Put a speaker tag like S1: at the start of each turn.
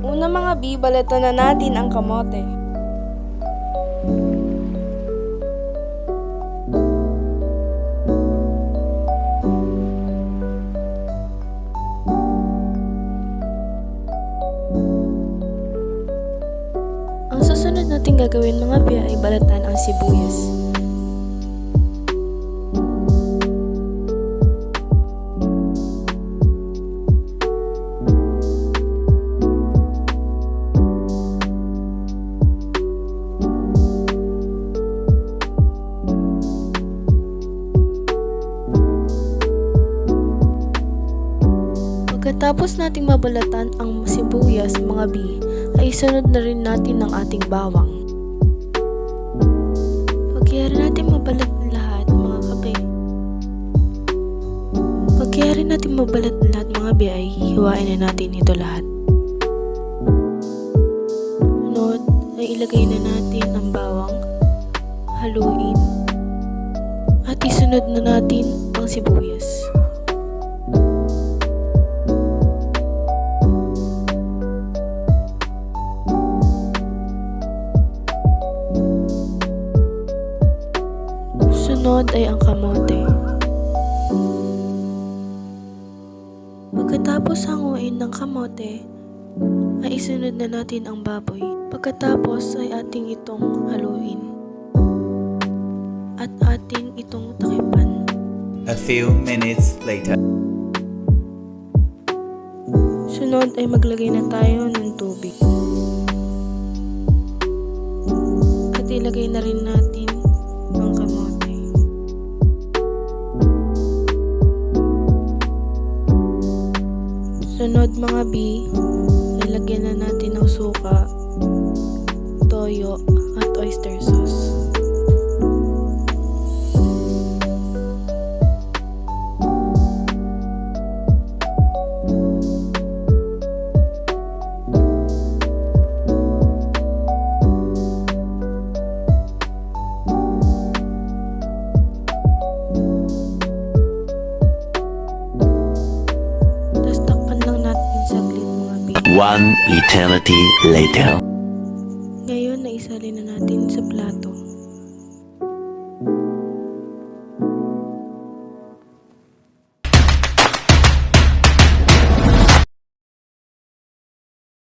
S1: Una mga B, balatan na natin ang kamote. Ang susunod natin gagawin mga B ay balatan ang sibuyas. Pagkatapos nating mabalatan ang sibuyas mga B, ay sunod na rin natin ang ating bawang. Pagkayari natin mabalat lahat mga kape. Pagkayari natin mabalat lahat mga B ay hiwain na natin ito lahat. Sunod ay ilagay na natin ang bawang, haluin, at isunod na natin ang sibuyas. Sunod ay ang kamote. Pagkatapos hanguin ng kamote, ay isunod na natin ang baboy. Pagkatapos ay ating itong haluin. At ating itong takipan.
S2: A few minutes later.
S1: Sunod ay maglagay na tayo ng tubig. At ilagay na rin natin ang kamote. Sunod mga B, lalagyan na natin ng suka, toyo, at oyster sauce.
S3: One eternity later.
S1: Ngayon, naisalin na natin sa plato.